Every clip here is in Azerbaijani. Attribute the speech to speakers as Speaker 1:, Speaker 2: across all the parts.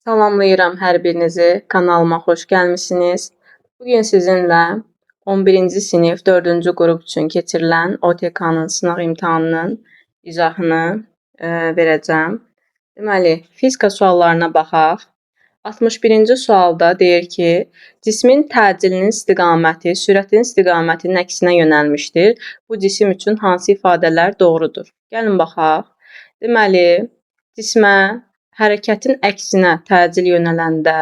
Speaker 1: Salamlayıram hər birinizi, kanalıma xoş gəlmisiniz. Bugün sizinlə 11-ci sinif 4-cü qrup üçün keçirilən OTK-nın sınaq imtahanının izahını verəcəm. Deməli, fizika suallarına baxaq. 61-ci sualda deyir ki, cismin təcilinin istiqaməti sürətin istiqamətinin əksinə yönəlmişdir. Bu cisim üçün hansı ifadələr doğrudur? Gəlin baxaq. Deməli, cismə hərəkətin əksinə təcil yönələndə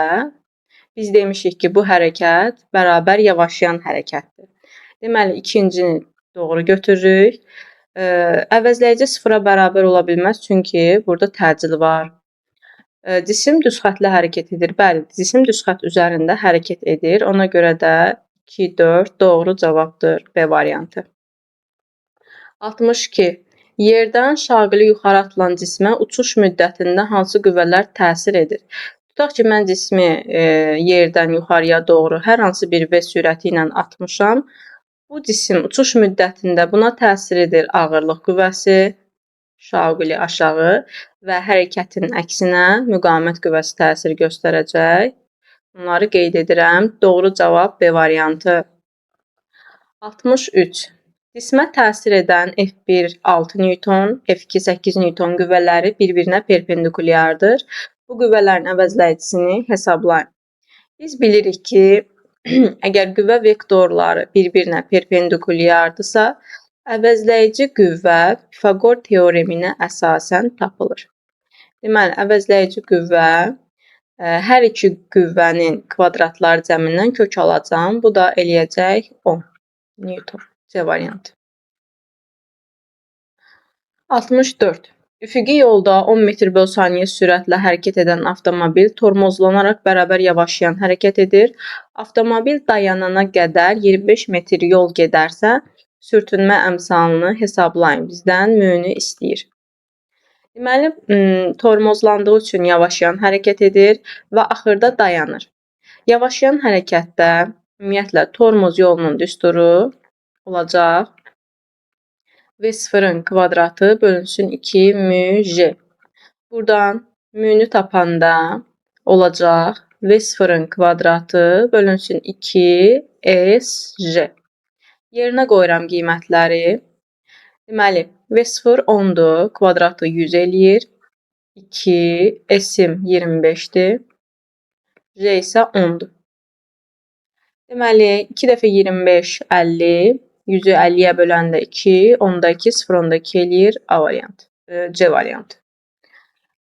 Speaker 1: biz demişik ki, bu hərəkət bərabər yavaşlayan hərəkətdir. Deməli, ikincini doğru götürürük. Əvəzləyici sıfıra bərabər ola bilməz, çünki burada təcil var. Cisim düz xətlə hərəkət edir. Bəli, cisim düz xətt üzərində hərəkət edir. Ona görə də 2, 4 doğru cavabdır B variantı. 62. Yerdən şaqili yuxarı atılan cismə uçuş müddətində hansı qüvvələr təsir edir? Tutaq ki, mən cismi yerdən yuxarıya doğru hər hansı bir V sürəti ilə atmışam. Bu cisim uçuş müddətində buna təsir edir ağırlıq qüvvəsi, şaqili aşağı və hərəkətin əksinə müqavimət qüvvəsi təsir göstərəcək. Bunları qeyd edirəm. Doğru cavab B variantı. 63. Cismə təsir edən F1 6 Newton, F2 8 Newton qüvvələri bir-birinə perpendikulyardır. Bu qüvvələrin əvəzləyicisini hesablayın. Biz bilirik ki, əgər qüvvə vektorları bir-birinə perpendikulyardırsa, əvəzləyici qüvvə Pifaqor teoreminə əsasən tapılır. Deməli, əvəzləyici qüvvə hər iki qüvvənin kvadratları cəmindən kök alacam. Bu da eləyəcək 10 Newton. C variantı. 64. Üfüqi yolda 10 metr/saniyə sürətlə hərəkət edən avtomobil tormozlanaraq bərabər yavaşlayan hərəkət edir. Avtomobil dayanana qədər 25 metr yol gedərsə, sürtünmə əmsalını hesablayın. Bizdən mühünü istəyir. Deməli, tormozlandığı üçün yavaşlayan hərəkət edir və axırda dayanır. Yavaşlayan hərəkətdə ümumiyyətlə tormoz yolunun düsturu olacaq V0-ın kvadratı bölünsün 2 mü J. Buradan mü'nü tapanda olacaq V0-ın kvadratı bölünsün 2 S J. Yerinə qoyuram qiymətləri. Deməli, V0 10'dur, kvadratı 100 eləyir. 2, S-im 25'dir. J isə 10'dur. Deməli, 2 dəfə 25, 50. 100'ü 50'yə böləndə 2, 10'da 2, 0, 10'da 2 eləyir. A variantı. C variantı.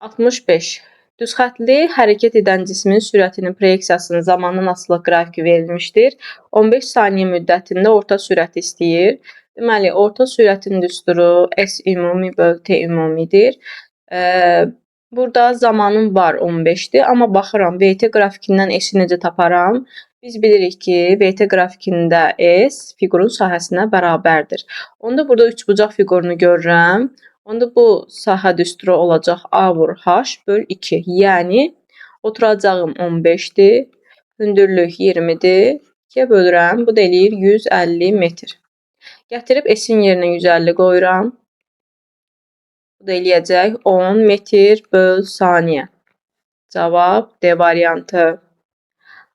Speaker 1: 65. Düz xətli hərəkət edən cismin sürətinin proyeksiyasının zamandan asılı qrafiki verilmişdir. 15 saniyə müddətində orta sürəti istəyir. Deməli, orta sürətin düsturu S ümumi böl T ümumidir. Burada zamanım var 15'dir, amma baxıram VT qrafikindən S-i necə taparam? Biz bilirik ki, VT qrafikində S fiqurun sahəsinə bərabərdir. Onda burada üçbucaq fiqurunu görürəm. Onda bu sahə düsturu olacaq A vur H böl 2. Yəni, oturacağım 15'dir. Hündürlük 20'dir. 2'yə bölürəm. Bu da eləyir 150 metr. Gətirib S-in yerinə 150 qoyuram. Bu da eləyəcək 10 metr böl saniyə. Cavab D variantı.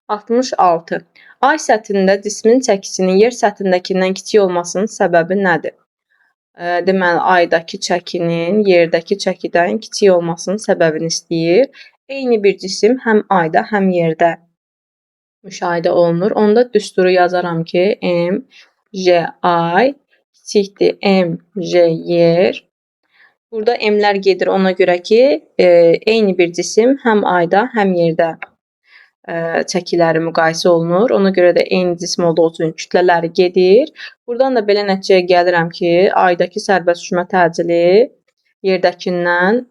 Speaker 1: 66. Ay səthində cismin çəkisinin yer səthindəkindən kiçik olmasının səbəbi nədir? Deməli, aydakı çəkinin yerdəki çəkidən kiçik olmasının səbəbini istəyir. Eyni bir cisim həm ayda, həm yerdə müşahidə olunur. Onda düsturu yazaram ki, M, J, ay kiçikdir M, J, yer. Burada M'lər gedir ona görə ki, eyni bir cisim həm ayda, həm yerdə çəkiləri müqayisə olunur. Ona görə də eyni cisim olduğu üçün kütlələri gedir. Buradan da belə nəticəyə gəlirəm ki, aydakı sərbəst uçma təcili yerdəkindən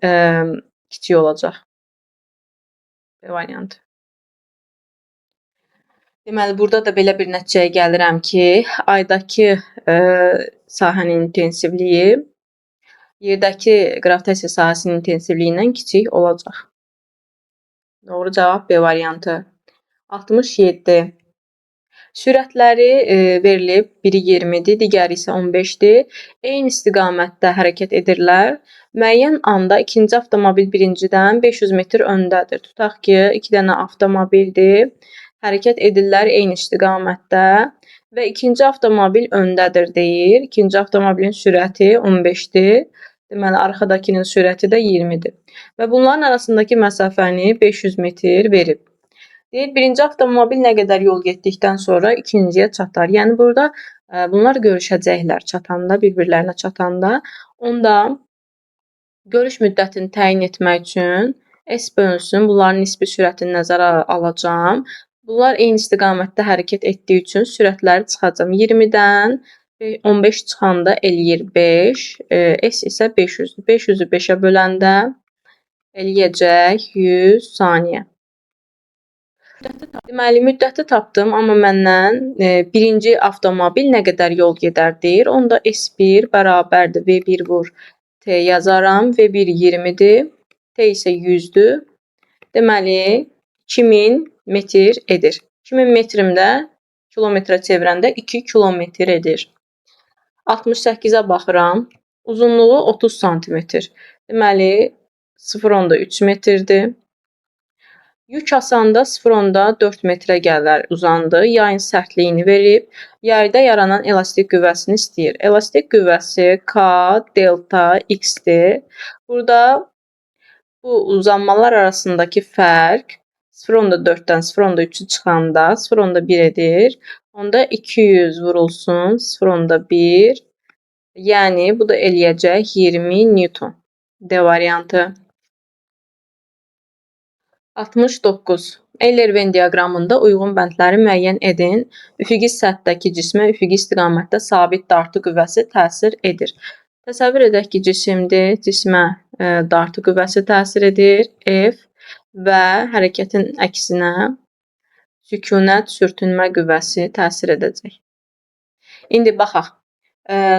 Speaker 1: kiçik olacaq. B variantı. Deməli, burada da belə bir nəticəyə gəlirəm ki, aydakı sahənin intensivliyi yerdəki qravitasiya sahəsinin intensivliyindən kiçik olacaq. Doğru cavab B variantı. 67. Sürətləri verilib. Biri 20-dir, digəri isə 15-dir. Eyni istiqamətdə hərəkət edirlər. Müəyyən anda ikinci avtomobil birincidən 500 metr öndədir. Tutaq ki, 2 dənə avtomobildir. Hərəkət edirlər eyni istiqamətdə və ikinci avtomobil öndədir deyir. İkinci avtomobilin sürəti 15-dir. Deməli, arxadakının sürəti də 20-dir. Və bunların arasındakı məsafəni 500 metr verib. Deyir, birinci avtomobil nə qədər yol getdikdən sonra ikinciyə çatar. Yəni, burada bunlar görüşəcəklər çatanda, bir-birlərinə çatanda. Onda görüş müddətini təyin etmək üçün S bölünsün, bunların nisbi sürətini nəzərə alacağam. Bunlar eyni istiqamətdə hərəkət etdiyi üçün sürətləri çıxacam. 20-dən 15 çıxanda eləyir 5, S isə 500-dür. 500-ü 5-ə böləndə eləyəcək 100 saniyə. Deməli, müddəti tapdım, amma məndən birinci avtomobil nə qədər yol gedər deyir. Onda S1 bərabərdir V1 vur T yazaram. V1 20-dir, T isə 100-dür. Deməli, 2000 metr edir. 2000 metrimdə kilometrə çevirəndə 2 kilometr edir. 68-ə baxıram. Uzunluğu 30 santimetr. Deməli, 0,3 metrdir. Yük asanda 0,4 metrə gələr, uzandı. Yayın sərtliyini verib. Yayda yaranan elastik qüvvəsini istəyir. Elastik qüvvəsi K delta X-dir. Burada bu uzanmalar arasındakı fərq 0,4-dən 0,3-ü çıxanda 0,1 edir. Onda 200 vurulsun 0,1. Yəni, bu da eləyəcək 20 Newton. D variantı. 69. Eyler-Venn diaqramında uyğun bəndləri müəyyən edin. Üfüqi səthdəki cismə üfüqi istiqamətdə sabit dartı qüvvəsi təsir edir. Təsəvvür edək ki, cisimdir, cismə dartı qüvvəsi təsir edir, F və hərəkətin əksinə sükunət, sürtünmə qüvvəsi təsir edəcək. İndi baxaq.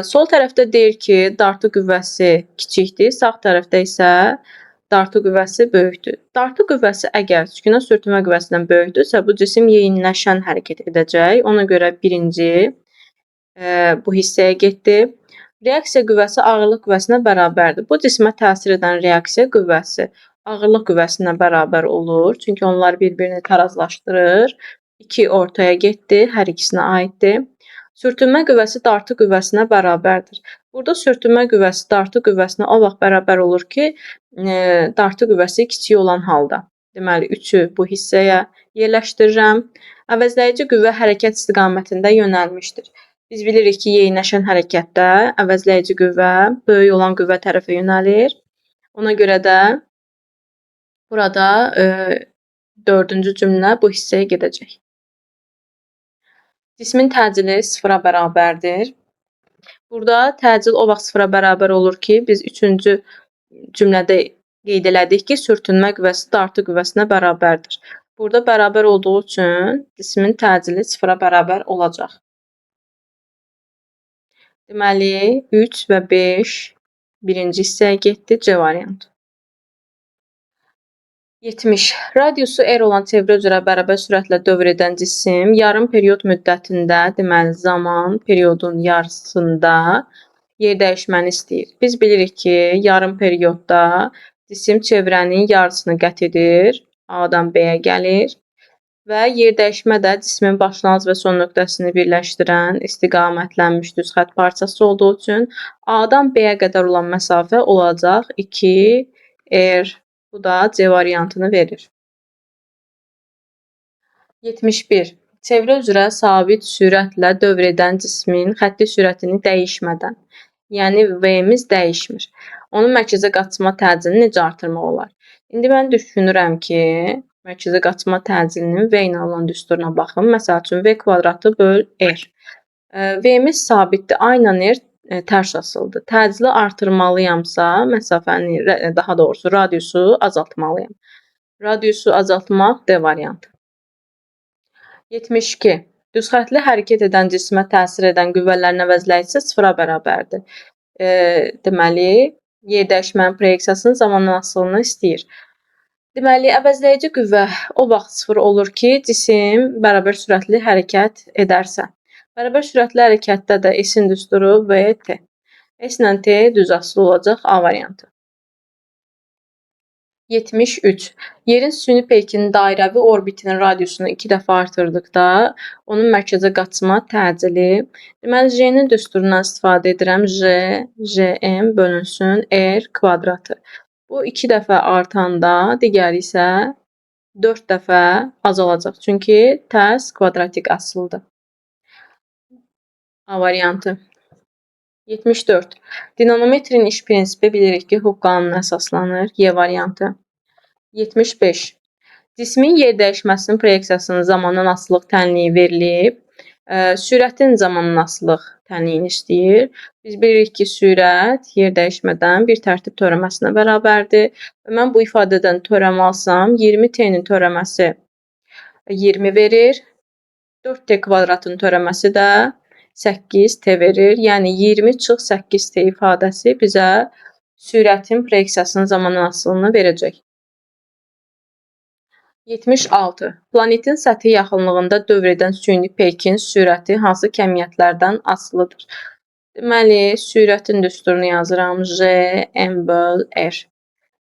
Speaker 1: Sol tərəfdə deyir ki, dartı qüvvəsi kiçikdir, sağ tərəfdə isə dartı qüvvəsi böyükdür. Dartı qüvvəsi əgər sükunət sürtünmə qüvvəsindən böyükdürsə, bu cisim yeyinləşən hərəkət edəcək. Ona görə birinci bu hissəyə getdi. Reaksiya qüvvəsi ağırlıq qüvvəsinə bərabərdir. Bu cismə təsir edən reaksiya qüvvəsi ağırlıq qüvvəsinə bərabər olur. Çünki onlar bir-birini tarazlaşdırır. 2 ortaya getdi, hər ikisinə aiddir. Sürtünmə qüvvəsi dartı qüvvəsinə bərabərdir. Burada sürtünmə qüvvəsi dartı qüvvəsinə o vaxt bərabər olur ki, dartı qüvvəsi kiçik olan halda. Deməli, 3-ü bu hissəyə yerləşdirirəm. Əvəzləyici qüvvə hərəkət istiqamətində yönəlmişdir. Biz bilirik ki, yeyinləşən hərəkətdə əvəzləyici qüvvə böyük olan qüvvə tərəfə yönəlir. Ona görə də burada 4-cü cümlə bu hissəyə gedəcək. Cismin təcili 0-a bərabərdir. Burada təcil o vaxt 0-a bərabər olur ki, biz 3-cü cümlədə qeyd elədik ki, sürtünmə qüvvəsi dartı qüvvəsinə bərabərdir. Burada bərabər olduğu üçün cismin təcili 0-a bərabər olacaq. Deməli, 3 və 5 birinci hissəyə getdi, C variantı. 70. Radiusu R olan çevrə üzrə bərabər sürətlə dövr edən cisim yarım period müddətində, deməli zaman periodun yarısında yer dəyişməni istəyir. Biz bilirik ki, yarım periodda cisim çevrənin yarısını qət edir, A-dan B-yə gəlir və yer dəyişmə də cismin başlanğıc və son nöqtəsini birləşdirən istiqamətlənmiş düz xətt parçası olduğu üçün A-dan B-yə qədər olan məsafə olacaq 2R. Bu da C variantını verir. 71. Çevrə üzrə sabit sürətlə dövr edən cismin xətti sürətini dəyişmədən, yəni V-miz dəyişmir. Onun mərkəzə qaçma təcilini necə artırmaq olar? İndi mən düşünürəm ki, mərkəzə qaçma təcilinin V ilə olan düsturuna baxım. Məsəl üçün, V kvadratı böl R. V-miz sabitdir, A ilə R tərs asıldı. Təcili artırmalıyamsa, məsafəni, daha doğrusu radiusu azaltmalıyam. Radiusu azaltmaq D variantı. 72. Düzxətli hərəkət edən cismə təsir edən qüvvələrin əvəzləyicisi 0-a bərabərdir. Deməli, yer dəyişmənin proyeksiyasının zamandan asılılığını istəyir. Deməli, əvəzləyici qüvvə o vaxt sıfır olur ki, cisim bərabər sürətli hərəkət edərsə. Bərabər sürətli hərəkətdə də S-in düsturu VT. S ilə T düz asılı olacaq A variantı. 73. Yerin süni peykinin dairəvi orbitinin radiusunu 2 dəfə artırdıqda onun mərkəzə qaçma təcili. Deməli, J-nin düsturundan istifadə edirəm. J, JM bölünsün R kvadratı. Bu 2 dəfə artanda, digəri isə 4 dəfə azalacaq. Çünki tərs kvadratik asılıdır. A variantı. 74. Dinamometrin iş prinsipi bilirik ki, Hooke qanununa əsaslanır. Y variantı. 75. Cismin yer dəyişməsinin proyeksiyasının zamandan asılılıq tənliyi verilib. Sürətin zamandan asılılıq tənliyini istəyir. Biz bilirik ki, sürət yer dəyişmədən bir tərtib törəməsinə bərabərdir. Mən bu ifadədən törəmə alsam, 20T-nin törəməsi 20 verir. 4T kvadratın törəməsi də 8T verir. Yəni 20 çıx 8T ifadəsi bizə sürətin proyeksiyasının zamandan asılılığını verəcək. 76. Planetin səthi yaxınlığında dövr edən süni peykin sürəti hansı kəmiyyətlərdən asılıdır? Deməli, sürətin düsturunu yazıram. J, M böl R.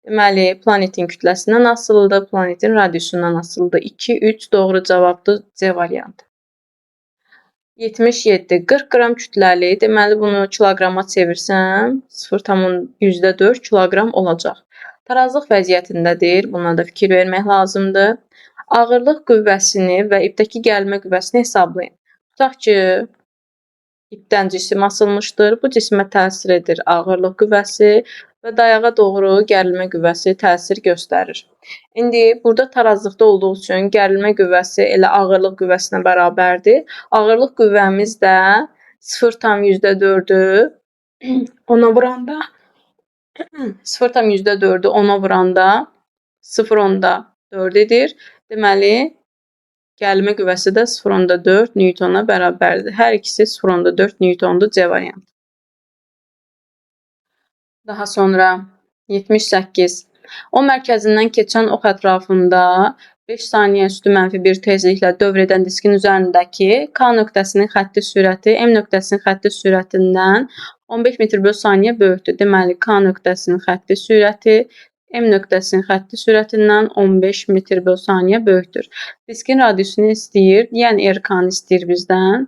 Speaker 1: Deməli, planetin kütləsindən asılıdır, planetin radiusundan asılıdır. 2, 3 doğru cavabdır C variantı. 77. 40 qram kütləli, deməli bunu kiloqrama çevirsəm 0,4 kiloqram olacaq. Tarazlıq vəziyyətindədir, buna da fikir vermək lazımdır. Ağırlıq qüvvəsini və ipdəki gərilmə qüvvəsini hesablayın. Tutaq ki, ipdən cisim asılmışdır, bu cisimə təsir edir ağırlıq qüvvəsi və dayağa doğru gərilmə qüvvəsi təsir göstərir. İndi burada tarazlıqda olduğu üçün gərilmə qüvvəsi elə ağırlıq qüvvəsinə bərabərdir. Ağırlıq qüvvəmiz də 0,4-ü ona vuranda 0,4-ü ona vuranda 0,4 edir. Deməli, gərilmə qüvvəsi də 0,4 Newtona bərabərdir. Hər ikisi 0,4 Newtondur C variantı. Daha sonra 78. O mərkəzindən keçən ox ətrafında 5 saniyə üstü -1 tezliklə dövr edən diskin üzərindəki K nöqtəsinin xətti sürəti M nöqtəsinin xətti sürətindən 15 metr/saniyə böyükdür. Deməli, K nöqtəsinin xətti sürəti M nöqtəsinin xətti sürətindən 15 metr/saniyə böyükdür. Diskin radiusunu istəyir, yəni RK-nı istəyir bizdən.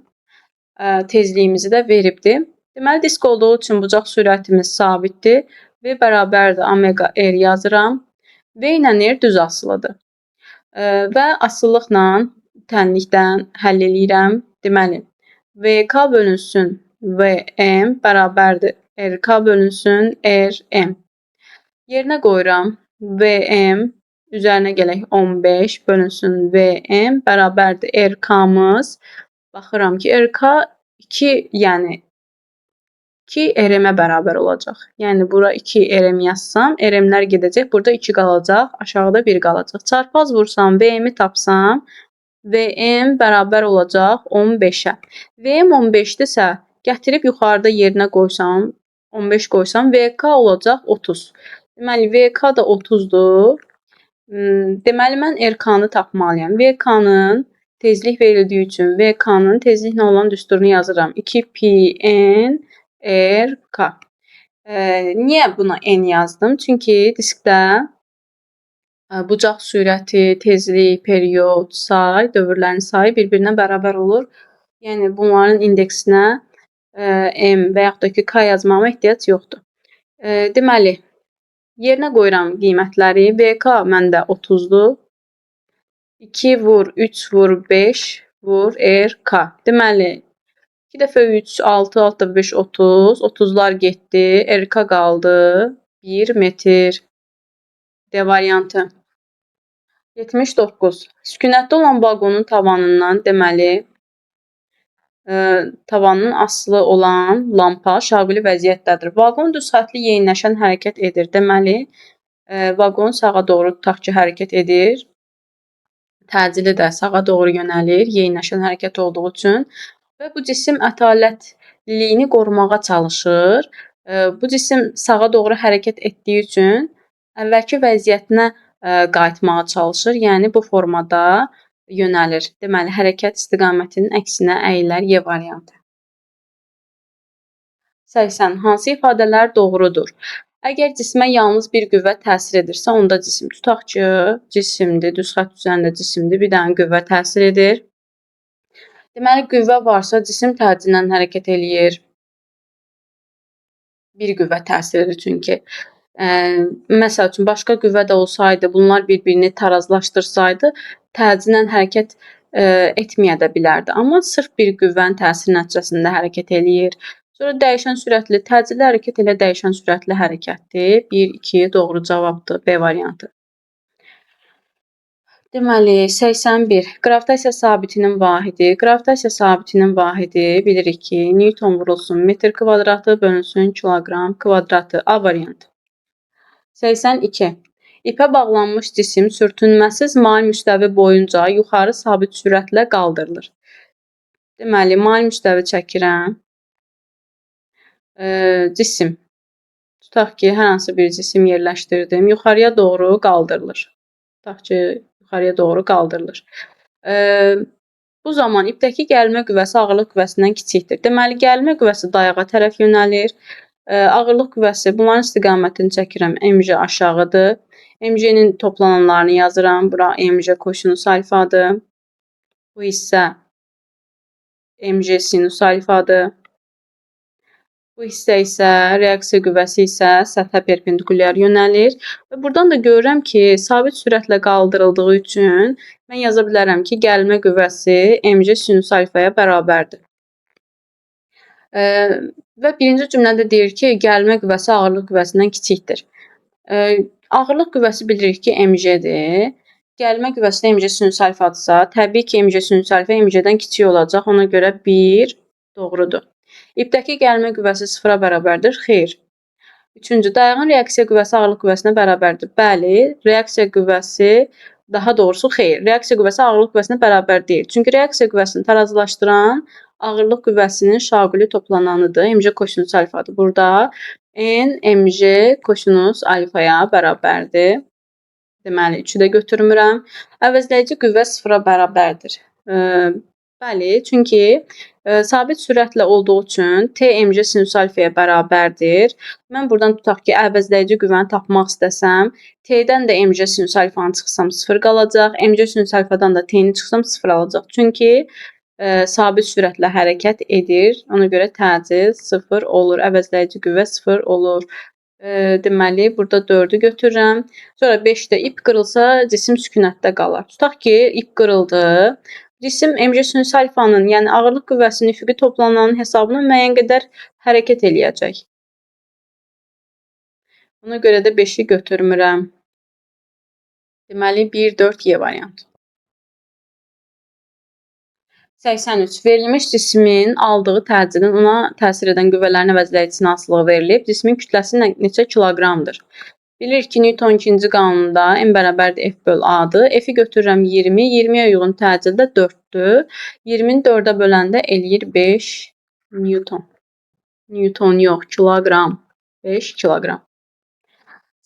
Speaker 1: Tezliyimizi də veribdir. Deməli, disk olduğu üçün bucaq sürətimiz sabitdir və bərabərdir omega R yazıram. V ilə R düz asılıdır. Və asılılıqla tənlikdən həll eləyirəm. Deməli, VK bölünsün VM bərabərdir RK bölünsün RM. Yerinə qoyuram. VM üzərinə gələk 15 bölünsün VM bərabərdir RK-mız. Baxıram ki, RK 2, yəni 2 RM-ə bərabər olacaq. Yəni, bura 2 RM yazsam, RM-lər gedəcək, burada 2 qalacaq, aşağıda 1 qalacaq. Çarpaz vursam, VM-i tapsam, VM bərabər olacaq 15-ə. VM 15-dirsə, gətirib yuxarıda yerinə qoysam, 15 qoysam, VK olacaq 30. Deməli, VK da 30-dur. Deməli, mən RK-nı tapmalıyam. VK-nın tezlik verildiyi üçün VK-nın tezliklə olan düsturunu yazıram. 2πn RK. Niyə buna N yazdım? Çünki diskdə bucaq sürəti, tezlik, period, say, dövrlərin sayı bir-birinə bərabər olur. Yəni, bunların indeksinə M və yaxud da ki, K yazmama ehtiyac yoxdur. Deməli, yerinə qoyuram qiymətləri. VK məndə 30-dur. 2 vur, 3 vur, 5 vur, RK. Deməli, 2 dəfə 3, 6, 6 dəfə 5, 30. 30-lar getdi. RK qaldı 1 metr. D variantı. 79. Sükunətdə olan vaqonun tavanından, deməli, tavanın asılı olan lampa şaquli vəziyyətdədir. Vaqon düz xətli yeyinləşən hərəkət edir. Deməli, vaqon sağa doğru tutaq ki, hərəkət edir. Təcili də sağa doğru yönəlir, yeyinləşən hərəkət olduğu üçün. Və bu cisim ətalətliliyini qorumağa çalışır. Bu cisim sağa doğru hərəkət etdiyi üçün əvvəlki vəziyyətinə qayıtmağa çalışır. Yəni bu formada yönəlir. Deməli, hərəkət istiqamətinin əksinə əyilər Y variantı. 80. Hansı ifadələr doğrudur? Əgər cismə yalnız bir qüvvə təsir edirsə, onda cisim. Tutaq ki, cisimdir, düz xətt üzərində cisimdir, bir dənə qüvvə təsir edir. Deməli, qüvvə varsa, cisim tədricən hərəkət eləyir. Bir qüvvə təsir edir çünki. Məsəl üçün, başqa qüvvə də olsaydı, bunlar bir-birini tarazlaşdırsaydı, tədricən hərəkət etməyə də bilərdi. Amma sırf bir qüvvənin təsiri nəticəsində hərəkət eləyir. Sonra dəyişən sürətli, təcili hərəkət ilə dəyişən sürətli hərəkətdir. 1, 2 doğru cavabdır, B variantı. Deməli, 81. Qravitasiya sabitinin vahidi. Qravitasiya sabitinin vahidi bilirik ki, Newton vurulsun metr kvadratı bölünsün kiloqram kvadratı. A variantı. 82. İpə bağlanmış cisim sürtünməsiz mail müstəvi boyunca yuxarı sabit sürətlə qaldırılır. Deməli, mail müstəvi çəkirəm. Cisim. Tutaq ki, hər hansı bir cisim yerləşdirdim. Yuxarıya doğru qaldırılır. Tutaq ki, yuxarıya doğru qaldırılır. Bu zaman ipdəki gərilmə qüvvəsi ağırlıq qüvvəsindən kiçikdir. Deməli, gərilmə qüvvəsi dayağa tərəf yönəlir. Ağırlıq qüvvəsi, bunların istiqamətini çəkirəm. MJ aşağıdır. MJ-nin toplananlarını yazıram. Bura MJ kosinus alfadır. Bu hissə MJ sinus alfadır. Bu hissə isə reaksiya qüvvəsi isə səthə perpendikulyar yönəlir. Və buradan da görürəm ki, sabit sürətlə qaldırıldığı üçün mən yaza bilərəm ki, gərilmə qüvvəsi MJ sinus alfaya bərabərdir. Və birinci cümlədə deyir ki, gərilmə qüvvəsi ağırlıq qüvvəsindən kiçikdir. Ağırlıq qüvvəsi bilirik ki, MJ-dir. Gərilmə qüvvəsi də MJ sinus alfadırsa, təbii ki, MJ sinus alfa MJ-dən kiçik olacaq. Ona görə 1 doğrudur. İpdəki gərilmə qüvvəsi 0-a bərabərdir. Xeyr. Üçüncü, dayağın reaksiya qüvvəsi ağırlıq qüvvəsinə bərabərdir. Bəli, reaksiya qüvvəsi, daha doğrusu xeyr. Reaksiya qüvvəsi ağırlıq qüvvəsinə bərabər deyil. Çünki reaksiya qüvvəsini tarazlaşdıran ağırlıq qüvvəsinin şaquli toplananıdır. MJ kosinus alfadır. Burada N MJ kosinus alfaya bərabərdir. Deməli, 3-ü də götürmürəm. Əvəzləyici qüvvə 0-a bərabərdir. Bəli, çünki sabit sürətlə olduğu üçün T MJ sinus alfaya bərabərdir. Mən buradan tutaq ki, əvəzləyici qüvvəni tapmaq istəsəm, T-dən də MJ sinus alfanı çıxsam 0 qalacaq, MJ sinus alfadan da T-ni çıxsam 0 alacaq. Çünki sabit sürətlə hərəkət edir. Ona görə təcil 0 olur, əvəzləyici qüvvə 0 olur. Deməli, burada 4-ü götürürəm. Sonra 5-də ip qırılsa, cisim sükunətdə qalar. Tutaq ki, ip qırıldı. Cisim MJ sinus alfanın, yəni ağırlıq qüvvəsinin üfüqi toplananın hesabına müəyyən qədər hərəkət eləyəcək. Ona görə də 5-i götürmürəm. Deməli, 1, 4, Y variantı. 83. Verilmiş cismin aldığı təcilin ona təsir edən qüvvələrin əvəzləyicisinin asılığı verilib. Cismin kütləsi neçə kiloqramdır? Bilirik ki, Newton 2-ci qanunda M bərabərdir F böl A-dır. F-i götürürəm 20, 20-yə uyğun təcil də 4-dür. 20-ni 4-ə böləndə eləyir 5 Newton. Newton yox, kiloqram. 5 kiloqram.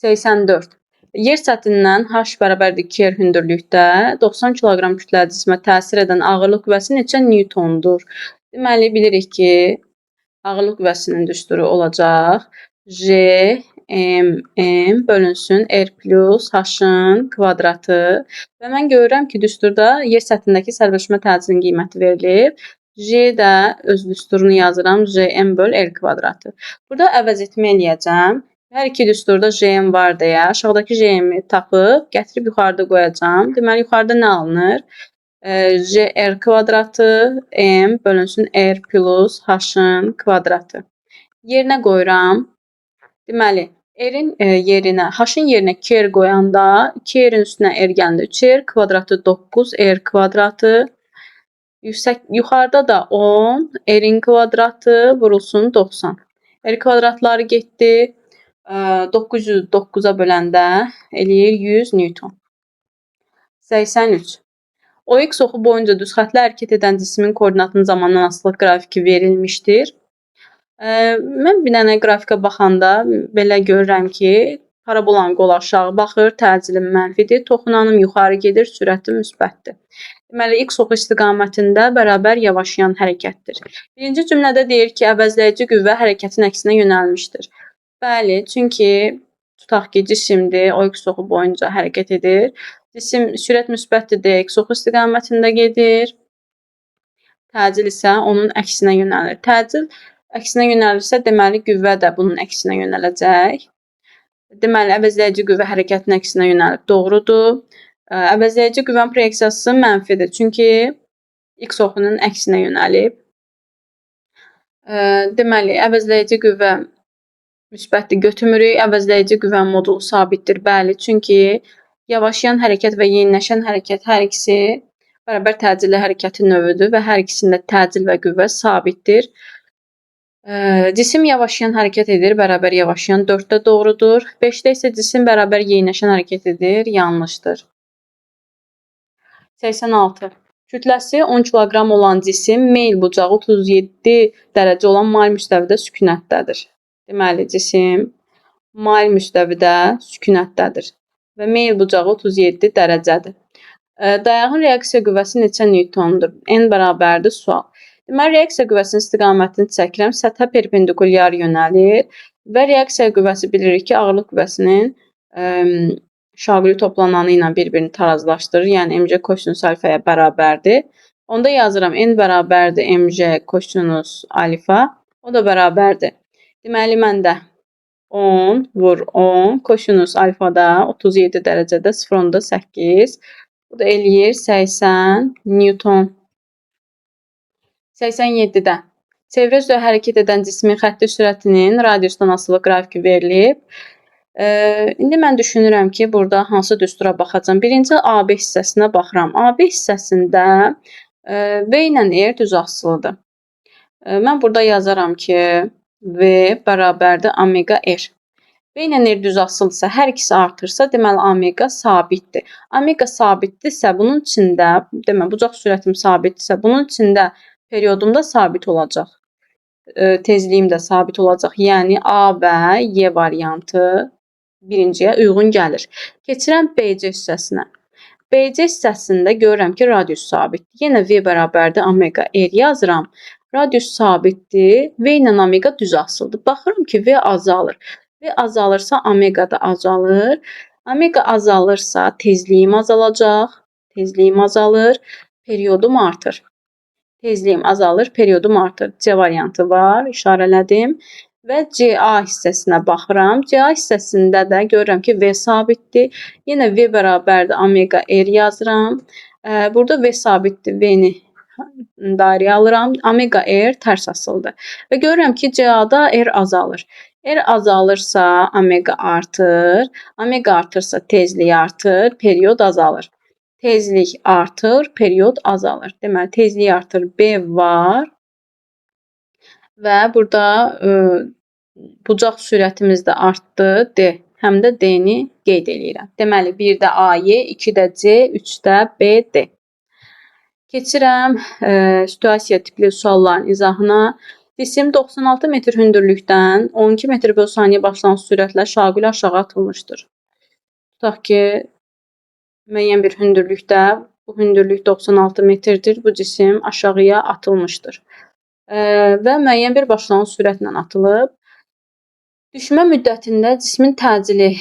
Speaker 1: 84. Yer səthindən H bərabərdir 2R hündürlükdə 90 kiloqram kütləli cismə təsir edən ağırlıq qüvvəsi neçə Newtondur? Deməli, bilirik ki, ağırlıq qüvvəsinin düsturu olacaq J M bölünsün R plus H-ın kvadratı. Və mən görürəm ki, düsturda yer səthindəki sərbəstləşmə təcilinin qiyməti verilib. J də öz düsturunu yazıram. JM böl R kvadratı. Burada əvəz etmə eləyəcəm. Hər iki düsturda JM var deyə aşağıdakı JM-i tapıb gətirib yuxarıda qoyacağam. Deməli, yuxarıda nə alınır? JR kvadratı M bölünsün R plus H-ın kvadratı. Yerinə qoyuram. Deməli, R-in yerinə, H-ın yerinə 2R qoyanda 2R-in üstünə R gəndə 3R kvadratı 9R kvadratı. Yuxarıda da 10 R-in kvadratı vurulsun 90. R kvadratları getdi. 900 9-a böləndə eləyir 100 Newton. 83. OX oxu boyunca düz xətlə hərəkət edən cismin koordinatının zamandan asılılıq qrafiki verilmişdir. Mən bir dənə qrafika baxanda belə görürəm ki, Parabolanın qolu aşağı baxır, təcilin mənfidir, toxunanım yuxarı gedir, sürəti müsbətdir. Deməli, x oxu istiqamətində bərabər yavaşayan hərəkətdir. Birinci cümlədə deyir ki, əvəzləyici qüvvə hərəkətin əksinə yönəlmişdir. Bəli, çünki tutaq ki, cisimdir, o x oxu boyunca hərəkət edir. Cisim sürət müsbətdir, x oxu istiqamətində gedir. Təcil isə onun əksinə yönəlir. Təcil əksinə yönəlirsə, deməli qüvvə də bunun əksinə yönələcək. Deməli, əvəzləyici qüvvə hərəkətin əksinə yönəlib. Doğrudur. Əvəzləyici qüvvənin proyeksiyası mənfidir. Çünki x oxunun əksinə yönəlib. Deməli, əvəzləyici qüvvə müsbətdir götürmürük. Əvəzləyici qüvvənin modulu sabitdir. Bəli, çünki yavaşayan hərəkət və yeniləşən hərəkət hər ikisi bərabər təcilli hərəkətin növüdür və hər ikisində təcil və qüvvə sabitdir. Cisim yavaşayan hərəkət edir, bərabər yavaşayan 4-də doğrudur. 5-də isə cisim bərabər yeniləşən hərəkət edir, yanlışdır. 86. Kütləsi 10 kiloqram olan cisim meyl bucağı 37 dərəcə olan mayl müstəvidə sükunətdədir. Deməli, cisim mayl müstəvidə sükunətdədir və meyl bucağı 37 dərəcədir. Dayağın reaksiya qüvvəsi neçə newtondur? N bərabərdir sual. Deməli, reaksiya qüvvəsinin istiqamətini çəkirəm. Səthə perpendikulyar yönəlir və reaksiya qüvvəsi bilirik ki, ağırlıq qüvvəsinin şaquli toplananı ilə bir-birini tarazlaşdırır. Yəni, mc kosinus alfaya bərabərdir. Onda yazıram, n bərabərdir mc kosinus alfa. O da bərabərdir. Deməli, məndə 10 vur 10, kosinus alfada 37 dərəcədə 0,8. Bu da eləyir 80 Newton. 87-də çevrə üzrə hərəkət edən cismin xətti sürətinin radiusdan asılı qrafiki verilib. İndi mən düşünürəm ki, burada hansı düstura baxacam. Birinci AB hissəsinə baxıram. AB hissəsində V ilə R düz asılıdır. Mən burada yazaram ki, V bərabərdir omega R. V ilə R düz asılıdırsa, hər ikisi artırsa, deməli omega sabitdir. Omega sabitdirsə, bunun içində, bucaq sürətim sabitdirsə, bunun içində periodum da sabit olacaq. Tezliyim də sabit olacaq. Yəni A və Y variantı birinciyə uyğun gəlir. Keçirəm BC hissəsinə. BC hissəsində görürəm ki, radius sabitdir. Yenə V bərabərdir omega R yazıram. Radius sabitdir. V ilə omega düz asılıdır. Baxıram ki, V azalır. V azalırsa omega da azalır. Omega azalırsa tezliyim azalacaq. Tezliyim azalır. Periodum artır. Tezliyim azalır. Periodum artır. C variantı var. İşarələdim. Və CA hissəsinə baxıram. CA hissəsində də görürəm ki, V sabitdir. Yenə V bərabərdir omega R yazıram. Burada V sabitdir. V-ni dairəyə alıram. Omega R tərs asılıdır. Və görürəm ki, CA-da R azalır. R azalırsa omega artır. Omega artırsa tezlik artır. Period azalır. Tezlik artır. Period azalır. Deməli, tezlik artır. B var. Və burada bucaq sürətimiz də artdı. D. Həm də D-ni qeyd edirəm. Deməli, 1-də A-Y, 2-də C, 3-də B, D. Keçirəm situasiya tipli sualların izahına. Cisim 96 metr hündürlükdən 12 metr bölü saniyə başlanğıc sürətlə şaquli aşağı atılmışdır. Tutaq ki, müəyyən bir hündürlükdə, bu hündürlük 96 metrdir, bu cisim aşağıya atılmışdır. Və müəyyən bir başlanğıc sürətlə atılıb. Düşmə müddətində cismin təcili,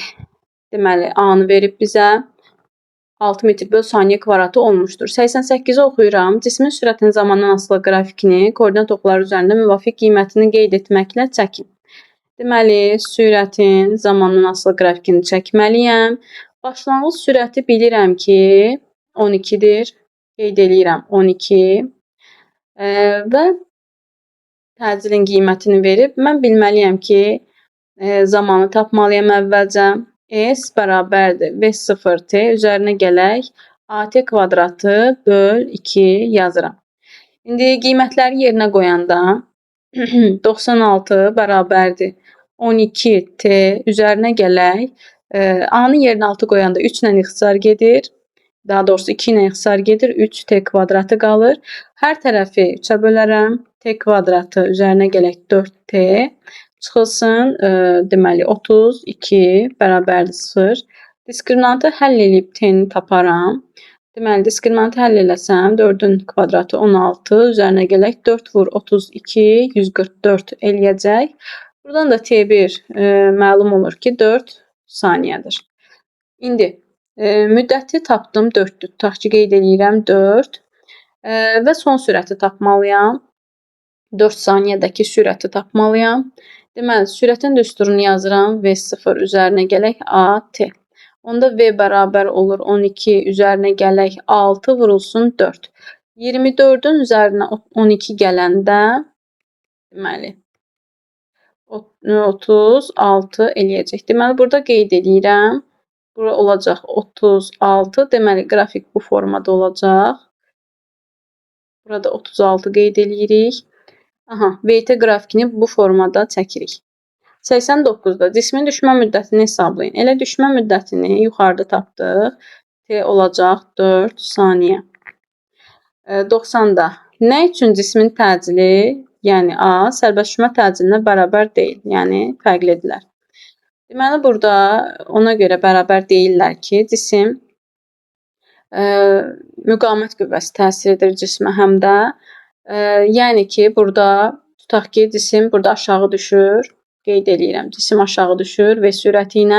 Speaker 1: deməli, A-nı verib bizə. 6 metr bölü saniyə kvadratı olmuşdur. 88-i oxuyuram. Cismin sürətinin zamandan asılı qrafikini koordinat oxları üzərində müvafiq qiymətini qeyd etməklə çəkin. Deməli, sürətin zamandan asılı qrafikini çəkməliyəm. Başlanğıc sürəti bilirəm ki, 12-dir. Qeyd edirəm 12. Və təcilin qiymətini verib. Mən bilməliyəm ki, zamanı tapmalıyam əvvəlcə. S bərabərdir V0T üzərinə gələk AT kvadratı böl 2 yazıram. İndi qiymətləri yerinə qoyanda 96 bərabərdir 12T üzərinə gələk. A-nı yerinə 6 qoyanda 3 ilə ixtisar gedir. Daha doğrusu 2 ilə ixtisar gedir. 3T kvadratı qalır. Hər tərəfi 3-ə bölərəm. T kvadratı üzərinə gələk 4T. çıxılsın. Deməli 32 bərabərdir 0. Diskriminantı həll edib t-ni taparam. Deməli diskriminantı həll eləsəm 4-ün kvadratı 16, üzərinə gələk 4 vur 32, 144 eləyəcək. Buradan da T1 məlum olur ki 4 saniyədir. İndi müddəti tapdım 4-dür. Tutaq ki qeyd eləyirəm 4 və son sürəti tapmalıyam. 4 saniyədəki sürəti tapmalıyam. Deməli, sürətin düsturunu yazıram. V0 üzərinə gələk AT. Onda V bərabər olur 12 üzərinə gələk 6 vurulsun 4. 24-ün üzərinə 12 gələndə deməli 36 eləyəcək. Deməli, burada qeyd edirəm. Bura olacaq 36. Deməli, qrafik bu formada olacaq. Burada 36 qeyd eləyirik. Aha, VT qrafikini bu formada çəkirik. 89-da cismin düşmə müddətini hesablayın. Elə düşmə müddətini yuxarıda tapdıq. T olacaq 4 saniyə. 90-da nə üçün cismin təcili, yəni A, sərbəst düşmə təcilinə bərabər deyil, yəni fərqlidirlər. Deməli, burada ona görə bərabər deyirlər ki, cisim müqavimət qüvvəsi təsir edir cismə həm də. Yəni ki, burada tutaq ki, cisim burada aşağı düşür. Qeyd eləyirəm, cisim aşağı düşür və sürəti ilə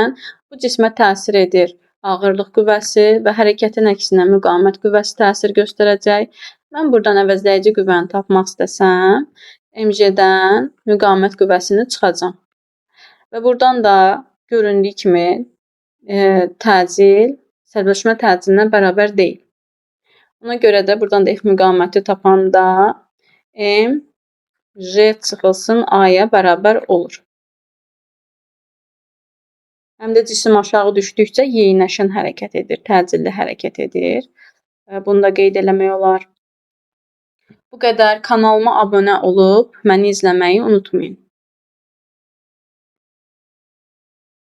Speaker 1: bu cismə təsir edir ağırlıq qüvvəsi və hərəkətin əksinə müqavimət qüvvəsi təsir göstərəcək. Mən buradan əvəzləyici qüvvəni tapmaq istəsəm, mg-dən müqavimət qüvvəsini çıxacam. Və buradan da göründüyü kimi təcil sərbəst düşmə təcilinə bərabər deyil. Ona görə də buradan da F müqaviməti tapanda M J çıxılsın A-ya bərabər olur. Həm də cisim aşağı düşdükcə yeyinləşən hərəkət edir, təcilli hərəkət edir. Bunu da qeyd eləmək olar. Bu qədər. Kanalıma abunə olub məni izləməyi unutmayın.